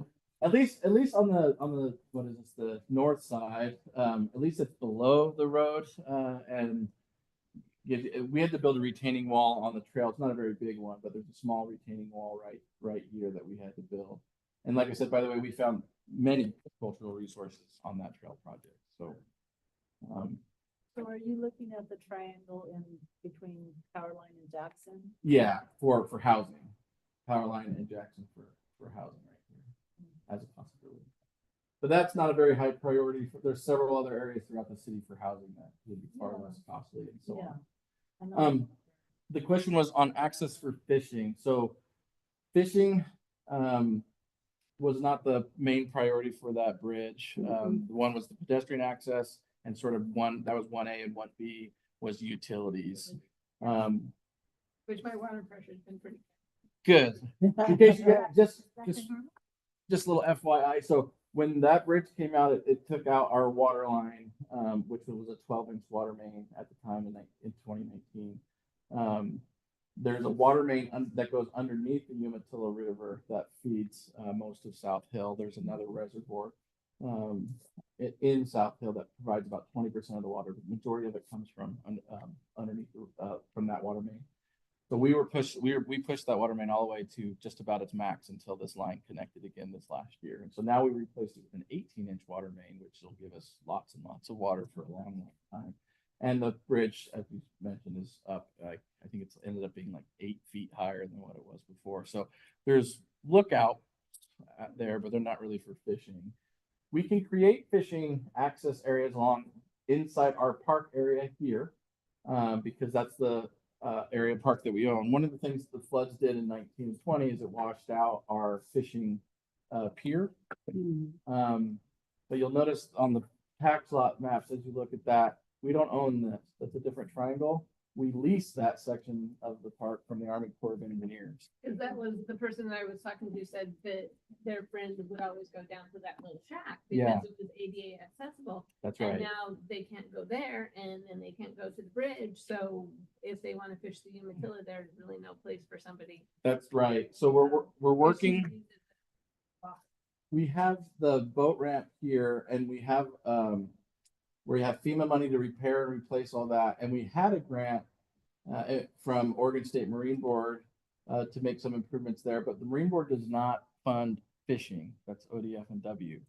at least on the what is this, the north side, at least it's below the road, and we had to build a retaining wall on the trail. It's not a very big one, but there's a small retaining wall right here that we had to build. And like I said, by the way, we found many cultural resources on that trail project. So, So are you looking at the triangle in between Powerline and Jackson? yeah, for housing, Powerline and Jackson for housing right here as a possibility. But that's not a very high priority. There's several other areas throughout the city for housing that would be far less costly and so on. I know. The question was on access for fishing. So fishing was not the main priority for that bridge. One was the pedestrian access, and sort of that was 1A, and 1B was utilities. Which my water pressure's been pretty. Good. In case you just a little FYI. So when that bridge came out, it took out our water line, which was a 12-inch water main at the time in 2019. There's a water main that goes underneath the Umatilla River that feeds most of South Hill. There's another reservoir in South Hill that provides about 20% of the water. The majority of it comes from underneath from that water main. So we pushed that water main all the way to just about its max until this line connected again this last year. And so now we replaced it with an 18-inch water main, which will give us lots and lots of water for a long, long time. And the bridge, as you mentioned, is up. I think it's ended up being like 8 feet higher than what it was before. So there's lookouts there, but they're not really for fishing. We can create fishing access areas along inside our park area here, because that's the area park that we own. One of the things the floods did in 1920 is it washed out our fishing pier. But you'll notice on the tax lot maps, as you look at that, we don't own this. That's a different triangle. We lease that section of the park from the Army Corps of Engineers. Because that was the person that I was talking to said that their friend would always go down to that little shack Yeah. because it was ADA accessible. That's And right. now they can't go there and then they can't go to the bridge. So if they want to fish the Umatilla, there's really no place for somebody. That's right. So we're working. We have the boat ramp here, and we have FEMA money to repair and replace all that. And we had a grant from Oregon State Marine Board to make some improvements there, but the Marine Board does not fund fishing. That's ODF and W.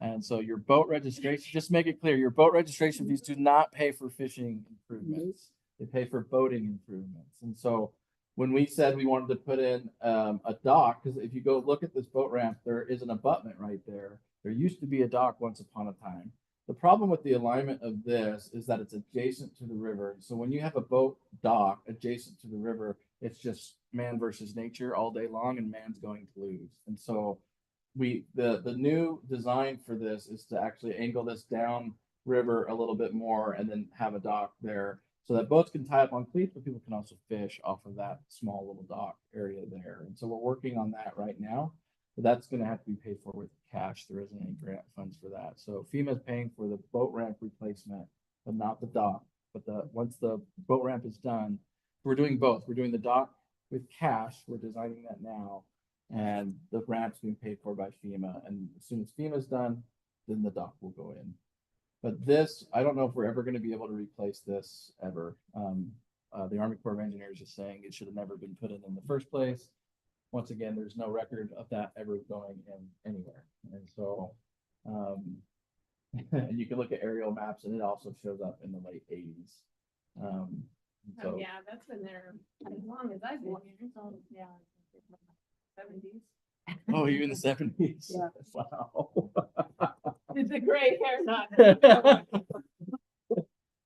And so your boat registration, just make it clear, your boat registration fees do not pay for fishing improvements. They pay for boating improvements. And so when we said we wanted to put in a dock, because if you go look at this boat ramp, there is an abutment right there. There used to be a dock once upon a time. The problem with the alignment of this is that it's adjacent to the river. So when you have a boat dock adjacent to the river, it's just man versus nature all day long, and man's going to lose. And so the new design for this is to actually angle this down river a little bit more and then have a dock there so that boats can tie up on cleats, but people can also fish off of that small little dock area there. And so we're working on that right now. But that's going to have to be paid for with cash. There isn't any grant funds for that. So FEMA is paying for the boat ramp replacement, but not the dock. But once the boat ramp is done, we're doing both. We're doing the dock with cash. We're designing that now. And the ramp's being paid for by FEMA. And as soon as FEMA's done, then the dock will go in. But this, I don't know if we're ever going to be able to replace this ever. The Army Corps of Engineers is saying it should have never been put in the first place. Once again, there's no record of that ever going in anywhere. And so, and you can look at aerial maps and it also shows up in the late 80s. Oh, yeah, that's been there as long as I've been here. So, yeah, 70s. Oh, you're in the 70s? Yeah. Wow. It's a gray hair, not.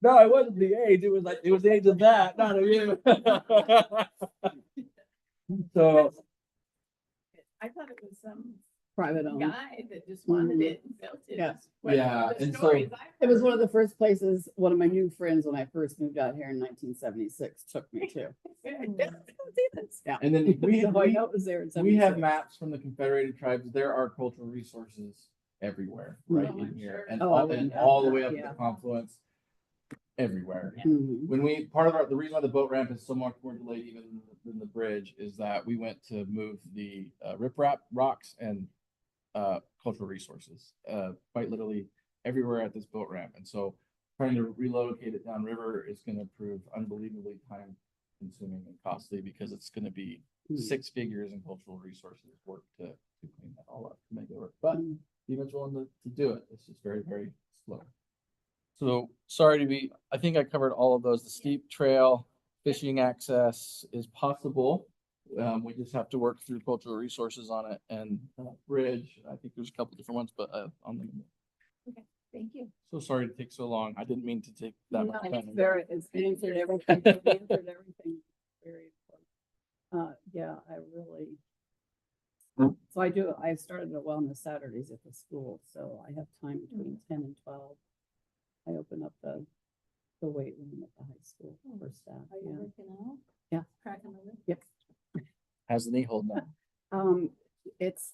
No, it wasn't the age. It was the age of that, not of you. So I thought it was private owned. guy that just wanted Mhm. it and built it. Yeah. What Yeah, the and so- stories I've It was heard. one of the first places, one of my new friends, when I first moved out here in 1976, took me to. Yeah. And then we, So I we, know it was there in we have 76. maps from the Confederated Tribes. There are cultural resources everywhere, right Oh, in I'm here, sure. and Oh, all, I and wouldn't all the doubt way that, up to yeah. the confluence, everywhere. Mhm. When we, part of our, the reason why the boat ramp is so much more delayed even than the bridge is that we went to move the riprap rocks and cultural resources, quite literally everywhere at this boat ramp. And so trying to relocate it downriver is gonna prove unbelievably time consuming and costly because it's gonna be Mhm. 6 figures in cultural resources work to clean that all up, to make it work. But Mhm. Steven's willing to do it. It's just very, very slow. So sorry to be, I think I covered all of those. The steep trail, fishing access is possible. We just have to work through cultural resources on it and bridge. I think there's a couple different ones, but on the. Thank you. So sorry to take so long. I didn't mean to take that much No, time. it's very, it's answered everything. It's answered everything. Very important. Yeah, I really. So I started a wellness Saturdays at the school, so I have time between 10 and 12. I open up the weight room at the high school for staff. Are you Yeah. working out? Yeah. Cracking the whip? Yep. How's the knee holding up?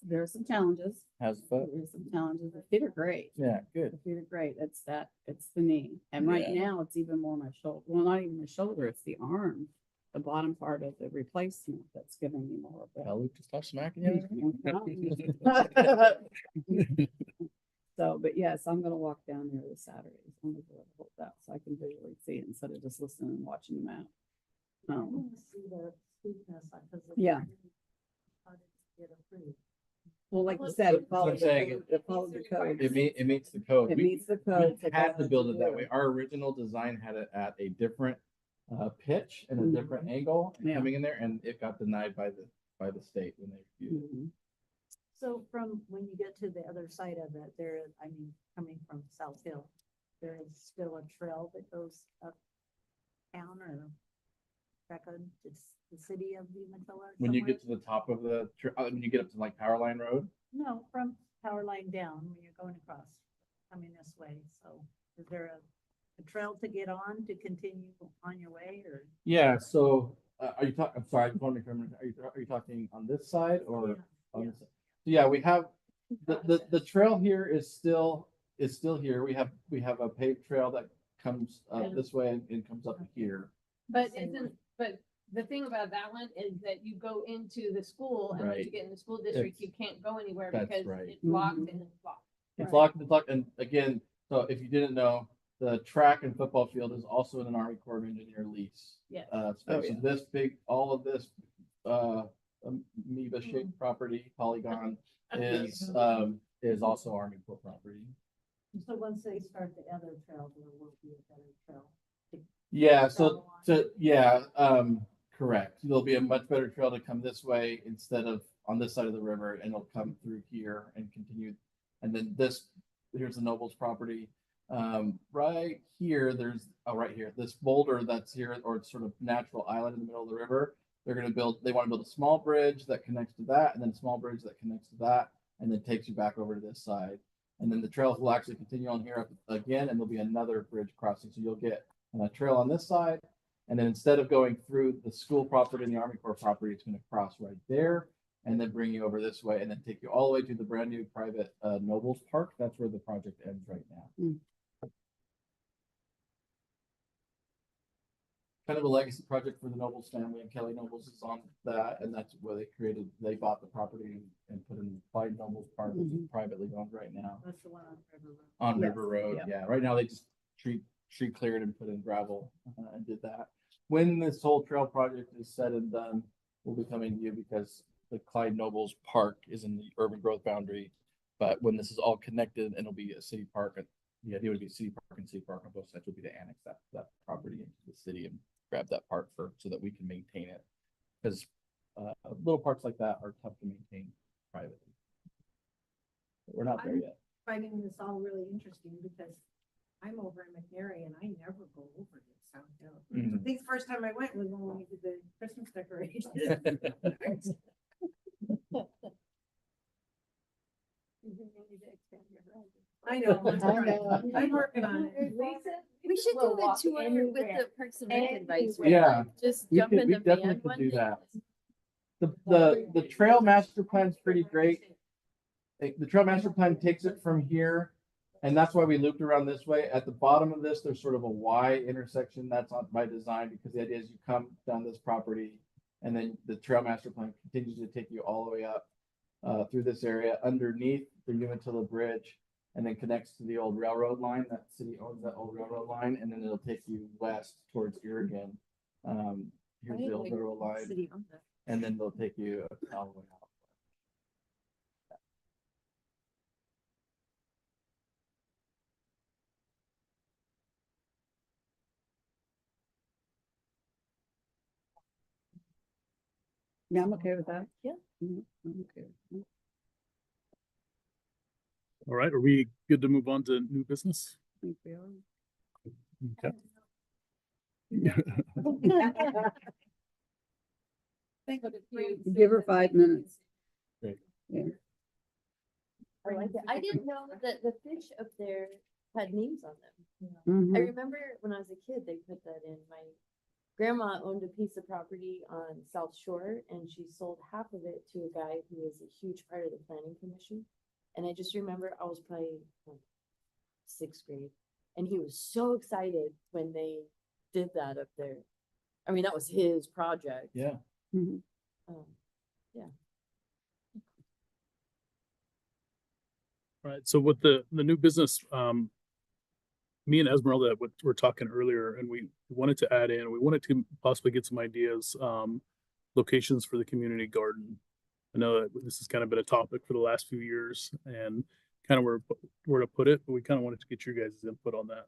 There's some challenges. How's the foot? There's some challenges. The feet are great. Yeah, good. The feet are great. It's the knee. And right Yeah. now it's even more my shoulder. Well, not even my shoulder, it's the arm, the bottom part of the replacement that's giving me more of Well, that. Luke, just stop smacking you. So, but yes, I'm gonna walk down there this Saturday. I'm gonna go hold that so I can visually see it instead of just listening and watching the map. I want to see the steepness, because. Yeah. How did it get approved? Well, like you said, it That's what I'm followed the saying. code. It followed the code. It meets the code. It We- meets the code. We so had to that's build what it that do. way. Our original design had it at a different pitch and a Mhm. different angle and Yeah. coming in there, and it got denied by the state when they refused it. Mhm. So from when you get to the other side of it, coming from South Hill, there is still a trail that goes up town or back on the city of Umatilla? When you somewhere? get to the top of when you get up to like Power Line Road, No, from Power Line down, when you're going across, coming this way, so is there a trail to get on to continue on your way, or? yeah. So are you talking? I'm sorry, I just want to make sure. Are you talking on this side or Yeah, on yeah. this side? So yeah, we have the trail here is still here. We have a paved trail that comes up this way and comes up to here. But Same but the thing about that one is that you go into the school and once you Right. get in the school district, It's- you can't go anywhere that's because right. it's locked Mhm. and it's locked. It's Right. locked, and again, so if you didn't know, the track and football field is also in an Army Corps of Engineer lease. Yes. Space. So yeah. this all of this, amoeba shaped property, polygon is also Army Corps property. So once they start the other trail, there will be a better trail. Yeah, so, travel on. correct. There'll be a much better trail to come this way instead of on this side of the river, and it'll come through here and continue. And then here's the Nobles property. Right here, right here, this boulder that's here, or it's sort of natural island in the middle of the river. They want to build a small bridge that connects to that, and then a small bridge that connects to that, and then takes you back over to this side. And then the trails will actually continue on here up again, and there'll be another bridge crossing. So you'll get a trail on this side. And then instead of going through the school property and the Army Corps property, it's going to cross right there and then bring you over this way and then take you all the way to the brand new private Nobles Park. That's where the project ends right now. Mm. Kind of a legacy project for the Nobles family, and Kelly Nobles is on that, and that's where they bought the property and put in Clyde Nobles Park, which is privately owned right now. That's the one on River Road. On Yes, River Road, yeah. yeah. Right now, they just tree cleared and put in gravel and did that. When this whole trail project is said and done, we'll be coming to you because the Clyde Nobles Park is in the urban growth boundary. But when this is all connected and it'll be a city park, the idea would be city park and city park on both sides would be to annex that property into the city and grab that park so that we can maintain it. Because little parks like that are tough to maintain privately. But we're not there yet. Finding this all really interesting because I'm over in McNary and I never go over to South Hill. Mhm. I think the first time I went was when we did the Christmas decorations. I know, I'm I trying. know. I'm working on it. We should We'll do a walk tour with anywhere. the Parks and Rec advisory. Yeah. Just We jump could, in we the definitely van could one do day. that. The trail master plan's pretty great. The trail master plan takes it from here. And that's why we looped around this way. At the bottom of this, there's sort of a Y intersection. That's on by design because the idea is you come down this property and then the trail master plan continues to take you all the way up through this area underneath the Umatilla Bridge and then connects to the old railroad line. That city owns that old railroad line, and then it'll take you west towards Irrigan. Here's the old railroad line, and then they'll take you all the way out. Yeah, I'm okay with that. Yeah. I'm okay. with All right, are we good to move on to new business? that. I think we are. Okay. Give her 5 minutes. Great. Yeah. I like it. I didn't know that the fish up there had names on them. I Mhm. remember when I was a kid, they put that in. My grandma owned a piece of property on South Shore and she sold half of it to a guy who was a huge part of the planning commission. And I just remember I was probably like 6th grade and he was so excited when they did that up there. I mean, that was his project. Yeah. Mhm. Um, Right, so with the new business, me and Esmeralda were talking earlier and we wanted to add in, we wanted to possibly get some ideas, locations for the community garden. I know that this has kind of been a topic for the last few years and kind of where to put it, but we kind of wanted to get your guys' input on that.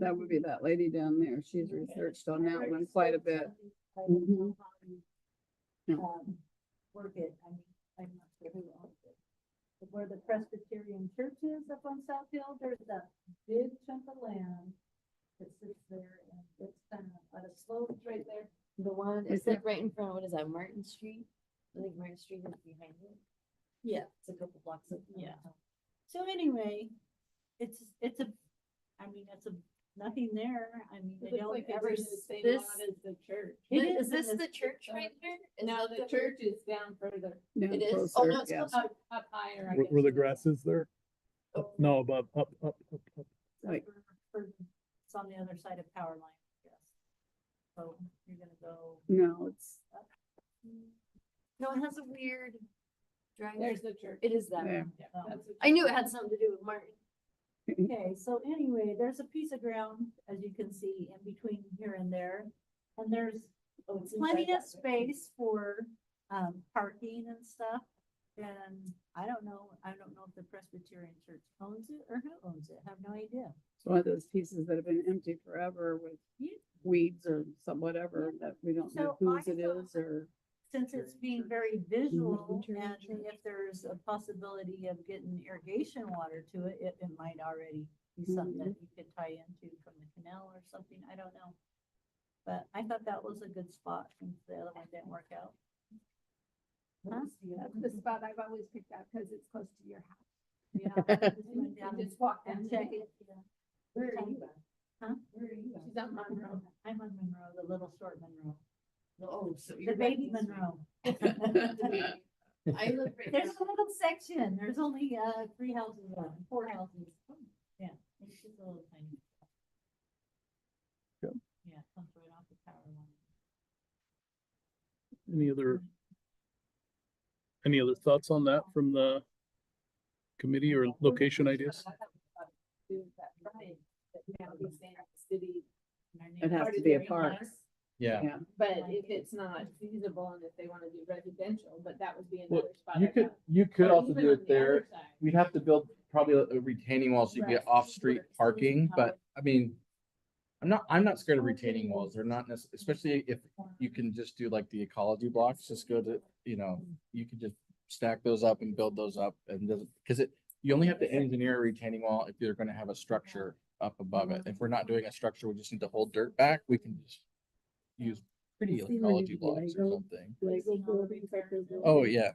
That would be that lady down there. She's researched on that one quite a bit. Mhm. Yeah. Work it, I mean, I'm not sure who owns it. But where the Presbyterian church is up on South Hill, there's a big chunk of land that sits there and it's kind of at a slope right there. The one, Is it's like right in front, what is that, Martin Street? I think Martin Street is behind it. Yeah, it's a couple blocks of. Yeah. So anyway, it's a, I mean, it's a, nothing there, I mean, they don't ever. This- the church. Is this the church right there? Is No, that the church is down further, Yeah, It is? Oh, closer, no, it's yeah. closer. up higher, I Where, guess. where the grass is there? No, above, up. Like- It's on the other side of power line, I guess. So you're gonna go. No, it's No, it has a weird driveway. There's the church. It is that. there. one. I knew it had something to do with Martin. Okay, so anyway, there's a piece of ground, as you can see, in between here and there. And there's plenty of space for, parking and stuff. And I don't know if the Presbyterian Church owns it or who owns it, I have no idea. It's one of those pieces that have been empty forever with Yeah. weeds or some whatever that we don't know So whose I it thought- is or. Since it's being very visual Mhm. and if there's a possibility of getting irrigation water to it, it might already be something you could tie into from the canal or something, I don't know. But I thought that was a good spot since the other one didn't work out. Huh? That's the spot I've always picked out because it's close to your house. Yeah. I just went down You just walk down and to check it. it. Yeah. Where are you at? Huh? Where are you at? She's on Monroe. I'm on Monroe, the little short Monroe. Oh, so The you're. baby Monroe. I live right There's a little section, there's only, 3 houses left, 4 houses. Yeah, it's just a little tiny. Yep. Yeah, it comes right off the power line. Any other thoughts on that from the committee or location ideas? It has to be a park. Yeah. But if it's not feasible and if they wanna do residential, but that would be Well, another spot. you I could, thought. you could Or also even do on it the other there. side. We'd have to build probably a retaining wall so you get Right. off-street parking, but I mean, I'm not scared of retaining walls. They're not necessarily, especially if you can just do like the ecology blocks, just go to, you can just stack those up and build those up and doesn't, because you only have to engineer a retaining wall if you're gonna have a structure up above it. If we're not doing a structure, we just need to hold dirt back, we can just use pretty See where ecology you blocks or Lego- something. Lego buildings like they're building. Oh, yeah.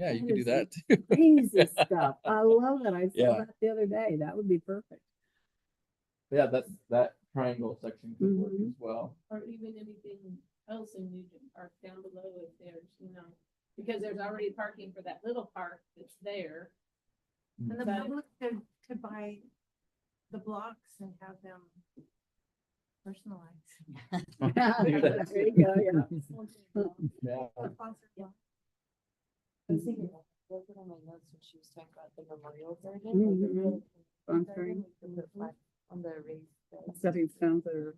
Yeah, you That can do is that too. Crazy stuff. I love that. I saw Yeah. that the other day. That would be perfect. Yeah, that triangle section could work Mhm. as well. Or even anything else in Nugent Park down below if there's, because there's already parking for that little park that's there. And the But- public could buy the blocks and have them personalized. There you go, yeah. Yeah. Sponsored block. I was thinking, was it on my notes when she was talking about the memorial garden? Mhm. Like the Sponsoring. we could put flag on the raised beds Stepping stones are.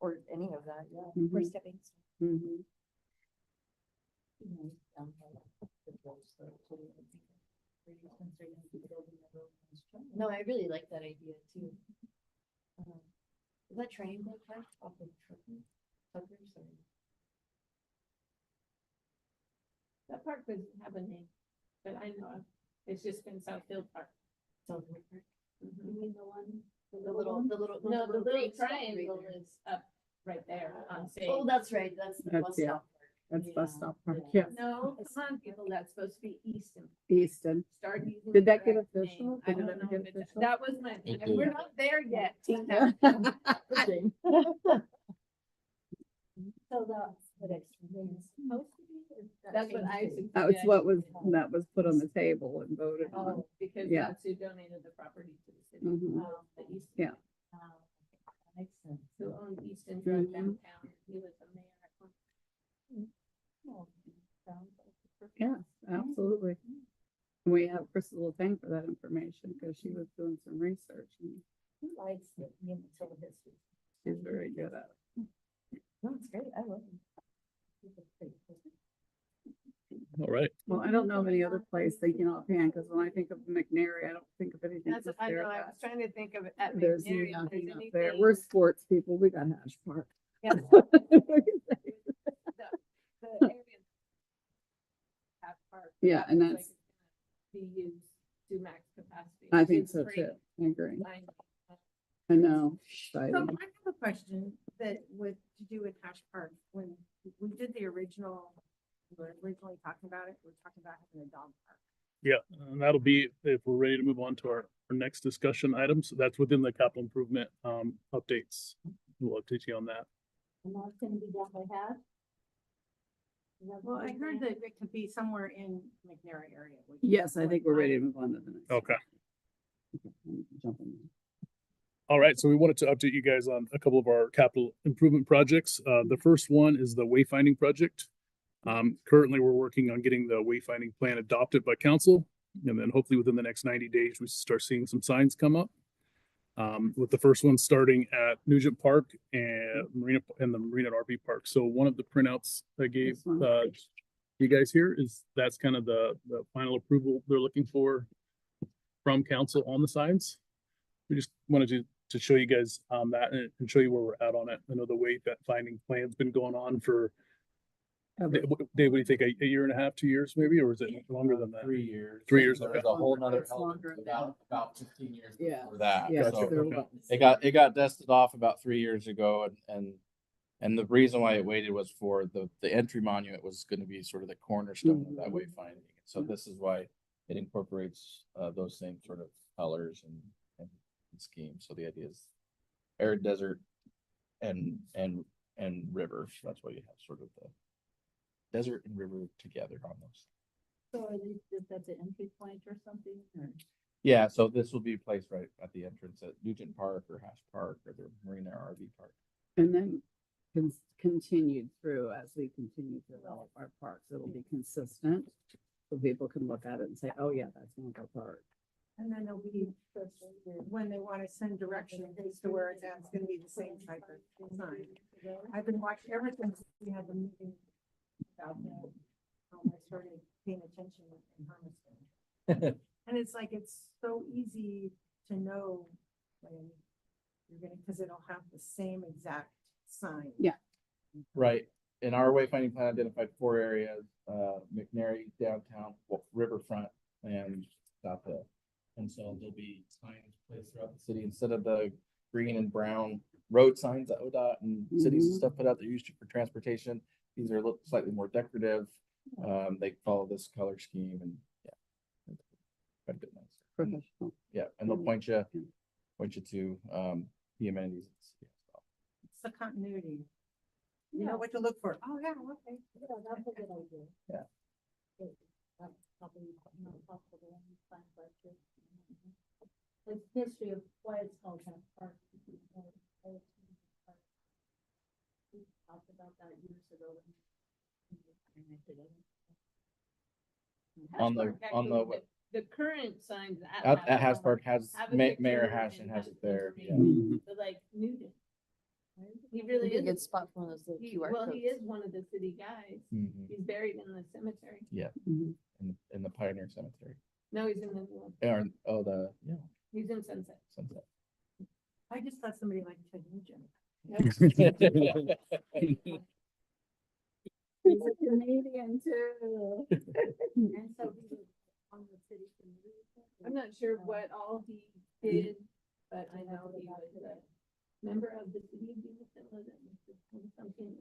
or any of that, yeah. Mhm. stepping. Mhm. No, I really like that idea too. Is that Triangle Park off of Tuckers or? That park doesn't have a name, but I know, it's just been Southfield Park. Southwood Park? Mhm. You mean the one? The little, no, the little triangle is up right there on stage. Oh, that's right, that's the That's- bus yeah. stop. park. That's bus Yeah, stop park, yeah. yes. No, come on, people, that's supposed to be Easton. Easton. Start using. Did the that get correct official? name. I Did it don't ever know get if it- official? That was my, It and we're did. not there yet, Tina. So that's what it's supposed to be? or That's what I changed it? That's what that was put on the table and voted on. Oh, because Yeah. that's who donated the property to the city. Mhm. The Easton. Yeah. Oh, okay, that makes sense. Who owned Easton Drug Mhm. downtown. He was the mayor at one. Oh, sounds like a perfect- Yes, absolutely. We have Crystal to thank for that information because she was doing some research and Who likes the Umatilla history? she's very good at it. No, it's great, I love it. It's pretty cool. All right. Well, I don't know of any other place thinking offhand, because when I think of McNary, I don't think of anything. That's, up I there know, I that- was trying to think of it at There's McNary, if nothing there's up there. anything- We're sports people. We got Hash Park. Yeah. The area. That part, Yeah, that and looks like that's- it's gonna Be used to max capacity. I think It's so great too. I agree. design. I know. So I Exciting. have a question that with, to do with Hash Park, when we did the original, we were originally talking about it, we were talking about having a dog park. Yeah, and that'll be, if we're ready to move on to our next discussion items, that's within the capital improvement, updates. We'll update you on that. And that's gonna be down by half? Well, I heard that it could be somewhere in McNary area. which is Yes, I what think we're ready to move on to the next. Okay. Jump in. All right, so we wanted to update you guys on a couple of our capital improvement projects. The first one is the wayfinding project. Currently, we're working on getting the wayfinding plan adopted by council. And then hopefully within the next 90 days, we start seeing some signs come up. With the first one starting at Nugent Park and Marina and the Marina at RV Park. So one of the printouts I gave, This one? you guys here is, that's kind of the final approval they're looking for from council on the signs. We just wanted to show you guys that and show you where we're at on it. I know the way that finding plan's been going on for, Dave, what do you think, a year and a half, 2 years maybe, or is it longer than that? 3 years. 3 years, There okay. was a whole nother It's element longer to than- about 15 years Yeah. before that. Yeah, So there okay. was. it got dusted off about 3 years ago and the reason why it waited was for the entry monument was going to be sort of the cornerstone of that Mhm. wayfinding. So this is why it incorporates those same sort of colors and schemes. So the idea is arid desert and river. So that's why you have sort of the desert and river together on those. So are these just at the entry point or something, or? Yeah, so this will be placed right at the entrance at Nugent Park or Hash Park or the Marina RV Park. And then continued through as we continue to develop our parks. It'll be consistent. So people can look at it and say, oh yeah, that's one of our park. And then it'll be, when they want to send directions as to where it's at, it's gonna be the same type of sign. I've been watching ever since we had the meeting about that. I started paying attention in Hermiston. And it's like, it's so easy to know when you're gonna, because it'll have the same exact sign. Yeah. Right. In our wayfinding plan identified 4 areas, McNary, downtown, riverfront, and South Hill. And so there'll be signs placed throughout the city instead of the green and brown road signs that ODOT and cities and Mhm. stuff put out that are used for transportation. These are slightly more decorative, They follow this color scheme and yeah. it's quite a bit nicer. Professional. Yeah, and they'll Mm. point you to, the amenities. It's the continuity. You know what to look for. Oh, yeah, okay. Yeah, that's a good idea. Yeah. That's probably not possible in these plans like this. Like history of why it's called that park. We talked about that years ago. On the, Actually, the current signs at House Park has, have a Mayor picture Hassan and has have it there, yeah. information. But like Newton. He really Maybe a good is, spot for one of those little QR well, codes. he is one of the city guys. Mhm. He's buried in the cemetery. Mhm. In the Pioneer Cemetery. No, he's in the new one. Yeah, He's in Sunset. Sunset. I just thought somebody like Ted Nugent. He's a Canadian too. And so he was on the city committee. I'm not sure what all he did, but I know he was a member of the city of Umatilla that was just something.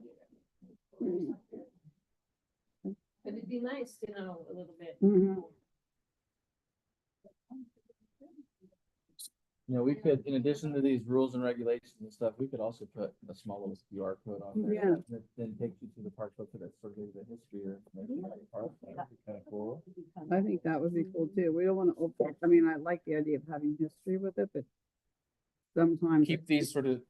But it'd be nice to know a little bit. Mhm. We could, in addition to these rules and regulations and stuff, we could also put a small little QR code on there. Yeah. That then takes you to the park book that sort of the history or information about the park. That'd be kind of cool. I think that would be cool too. We don't want to, I mean, I like the idea of having history with it, but sometimes. Keep these sort of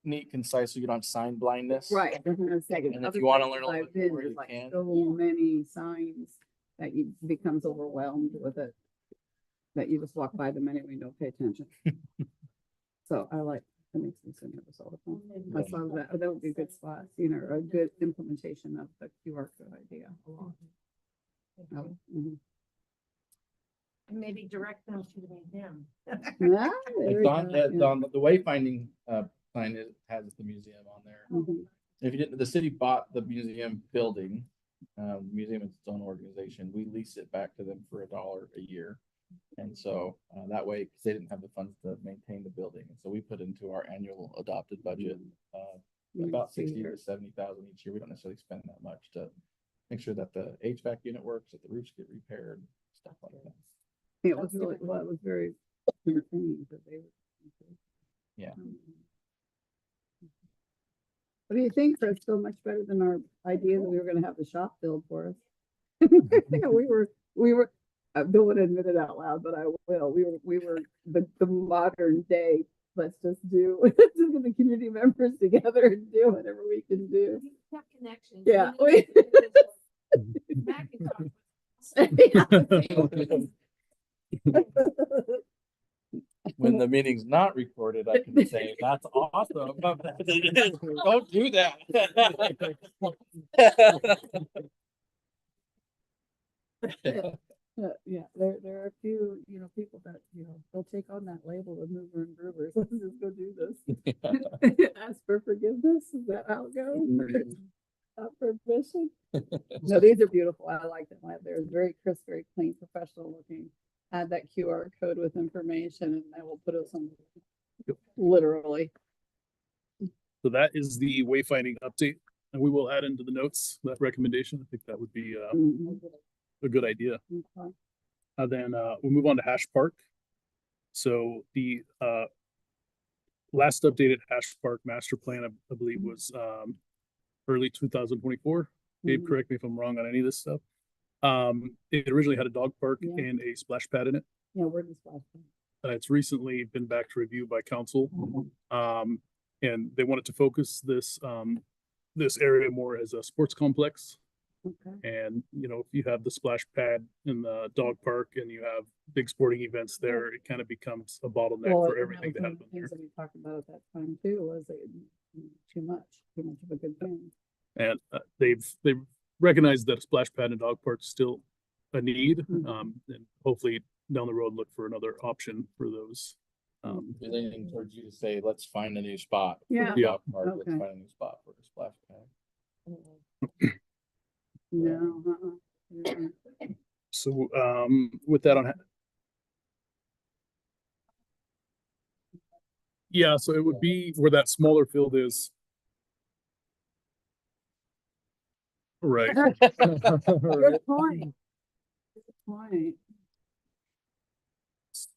neat, concise, so you don't have sign blindness. Right. that's what I'm saying. And if Other you wanna places learn a little I've bit been, more, there's you like can. So many signs that you becomes overwhelmed with it. That you just walk by the minute we don't pay attention. So I like, that makes me so nervous all the time. I saw that, that would be a good spot, a good implementation of the QR code idea. Mhm. And maybe direct them to the museum. Yeah, there It's we on, go, it's yeah. on the wayfinding, sign, it has the museum on there. Mhm. If you didn't, the city bought the museum building, museum is its own organization, we lease it back to them for $1 a year. And so, that way, because they didn't have the funds to maintain the building, and so we put into our annual adopted budget, about 60 to 70,000 each year, we don't necessarily spend that much to make sure that the HVAC unit works, that the roofs get repaired, stuff like that. It was really, well, it was very entertaining because they were. Yeah. What do you think, Chris? So much better than our idea that we were gonna have the shop build for us. We were, I don't want to admit it out loud, but I will. We were the modern day, let's just get the community members together and do whatever we can do. He's got connections. Yeah. He knows Back and forth. When the meeting's not recorded, I can say, that's awesome. Don't do that. Yeah, there are a few, people that, they'll take on that label of mover and groovers. Let's just go do this. Ask for forgiveness. Is that how it goes? Ask for permission. No, these are beautiful. I like them. They're very crisp, very clean, professional looking. Add that QR code with information and I will put it on literally. So that is the wayfinding update, and we will add into the notes that recommendation. I think that would be Mhm. a good idea. Okay. Then we'll move on to Hash Park. So the last updated Hash Park master plan, I believe, was early 2024. Dave, Mhm. correct me if I'm wrong on any of this stuff. It originally had a dog park Yeah. and a splash pad in it. Yeah, we're just watching. It's recently been back to review by council. And they wanted to focus this area more as a sports complex. Okay. And, if you have the splash pad in the dog park and you have big sporting events there, it kind of becomes a bottleneck Well, for and everything to that was one of happen the there. things that we talked about at that time too, was it too much of a good thing. And they've recognized that a splash pad and dog park is still a need. Mhm. And hopefully down the road, look for another option for those. Is anything towards you to say, let's find a new spot? for Yeah. the dog park, Okay. Let's find a new spot for a splash pad. No, Mm-mm. So with that on. Yeah, so it would be where that smaller field is. Right. Good point. Good point.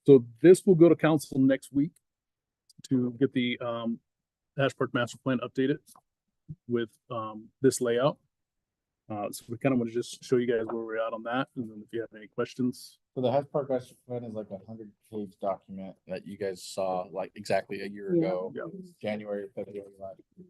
So this will go to council next week to get the Ash Park master plan updated with this layout. So we kind of want to just show you guys where we're at on that, and then if you have any questions. So the Hyde Park Master Plan is like a 100-page document that you guys saw like exactly a year Yeah. ago, Yeah. January, February last year.